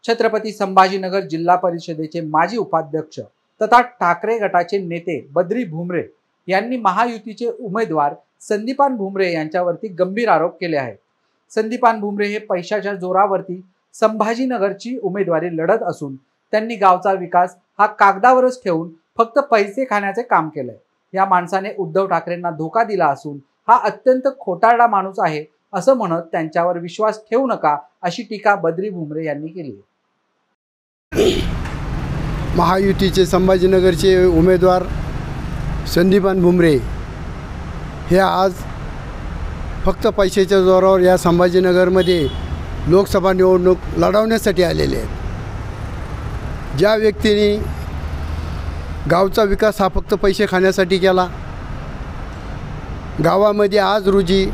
छत्रपती संभाजीनगर जिल्हा परिषदेचे माजी उपाध्यक्ष तथा ठाकरे गटाचे नेते बद्री भुमरे यांनी महायुतीचे उमेदवार संदीपान भुमरे यांच्यावरती गंभीर आरोप केले आहेत। संदीपान भुमरे हे पैशाच्या जोरावरती संभाजीनगरची उमेदवारी लढत असून त्यांनी गावचा विकास हा कागदावरच ठेवून फक्त पैसे खाण्याचे काम केलंय। या माणसाने उद्धव ठाकरेंना धोका दिला असून हा अत्यंत खोटारडा माणूस आहे असं म्हणत त्यांच्यावर विश्वास ठेवू नका अशी टीका बद्री भुमरे यांनी केली आहे। महायुतीचे संभाजीनगरचे उमेदवार संदीपान भुमरे हे आज फक्त पैशाच्या जोरावर या संभाजीनगरमध्ये लोकसभा निवडणूक लढवण्यासाठी आलेले आहेत। ज्या व्यक्तीने गावचा विकास हा फक्त पैसे खाण्यासाठी केला, गावामध्ये आज रोजी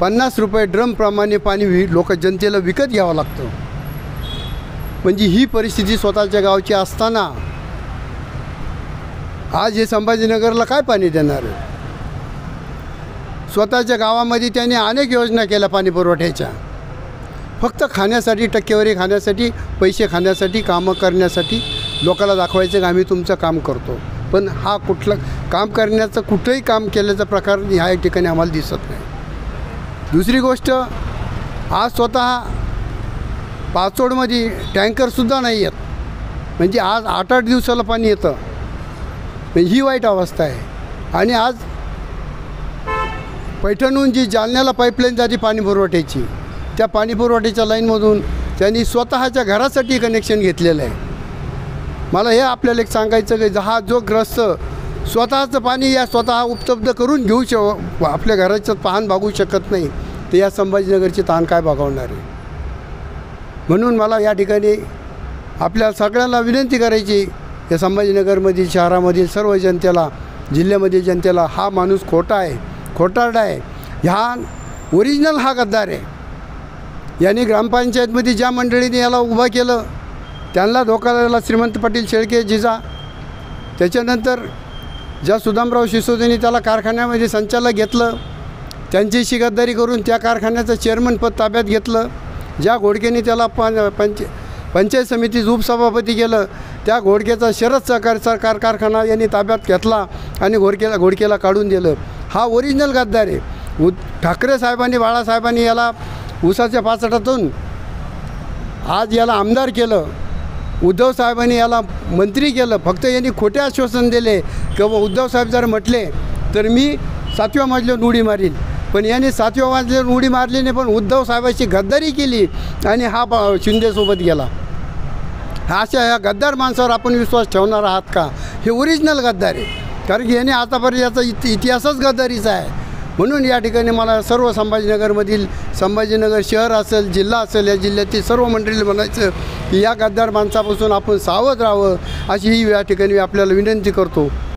50 रुपये ड्रमप्रमाणे पाणी जनतेला विकत घ्यावं लागतं। म्हणजे ही परिस्थिती स्वतःच्या गावची असताना आज हे संभाजीनगरला काय पाणी देणार? स्वतःच्या गावामध्ये त्यांनी अनेक योजना केल्या पाणी पुरवठ्याच्या, फक्त खाण्यासाठी, टक्केवारी खाण्यासाठी, पैसे खाण्यासाठी, कामं करण्यासाठी लोकांना दाखवायचं की आम्ही तुमचं काम करतो। पण हा कुठलं काम करण्याचं, कुठंही काम केल्याचा प्रकार ह्या ठिकाणी आम्हाला दिसत नाही। दुसरी गोष्ट, आज स्वतः पाचोडमध्ये टँकरसुद्धा नाही येत, म्हणजे आज 8-8 दिवसाला पाणी येतं, ही वाईट अवस्था आहे। आणि आज पैठणहून जी जालन्याला पाईपलाईन जाते पाणी पुरवठ्याची, त्या पाणी पुरवठ्याच्या लाईनमधून त्यांनी स्वतःच्या घरासाठी कनेक्शन घेतलेलं आहे। मला हे आपल्याला एक सांगायचं की हा जो ग्रस्त स्वतःचं पाणी या स्वतः उपलब्ध करून घेऊ आपल्या घराचं तहान भागू शकत नाही, तर या संभाजीनगरची तहान काय भागवणार आहे? म्हणून मला या ठिकाणी आपल्या सगळ्यांना विनंती करायची, या संभाजीनगरमधील, शहरामधील सर्व जनतेला, जिल्ह्यामधील जनतेला, हा माणूस खोटा आहे, खोटारडा आहे, ह्या ओरिजिनल हा गद्दार आहे। यांनी ग्रामपंचायतमध्ये ज्या मंडळीने याला उभा केलं त्यांना धोका दिला, श्रीमंत पाटील शेळके जिजा, त्याच्यानंतर ज्या सुदामराव सिसोदेने त्याला कारखान्यामध्ये संचालक घेतलं, त्यांच्याशी गद्दारी करून त्या कारखान्याचं चेअरमनपद ताब्यात घेतलं, ज्या घोडकेने त्याला पंचायत समितीचं उपसभापती केलं, त्या घोडकेचा शरद सहकार कारखाना यांनी ताब्यात घेतला आणि घोडकेला काढून दिलं। हा ओरिजिनल गद्दार आहे। ठाकरे साहेबांनी, बाळासाहेबांनी याला उसाच्या पाचटातून आज याला आमदार केलं, उद्धव साहेबांनी याला मंत्री केलं। फक्त यांनी खोटे आश्वासन दिले किंवा उद्धव साहेब जर म्हटले तर मी 7व्या मजल्यावर उडी मारील, पण यांनी 7व्या मजल्यावर उडी मारली नाही, पण उद्धव साहेबांची गद्दारी केली आणि हा शिंदेसोबत गेला। अशा या गद्दार माणसावर आपण विश्वास ठेवणार आहात का? हे ओरिजिनल गद्दार आहे, कारण की याने आतापर्यंत याचा इतिहासच गद्दारीचा आहे। म्हणून या ठिकाणी मला सर्व संभाजीनगरमधील, संभाजीनगर शहर असेल, जिल्हा असेल, या जिल्ह्यातील सर्व मंडळीला म्हणायचं की या गद्दार माणसापासून आपण सावध राहावं, अशी ही या ठिकाणी आपल्याला विनंती करतो।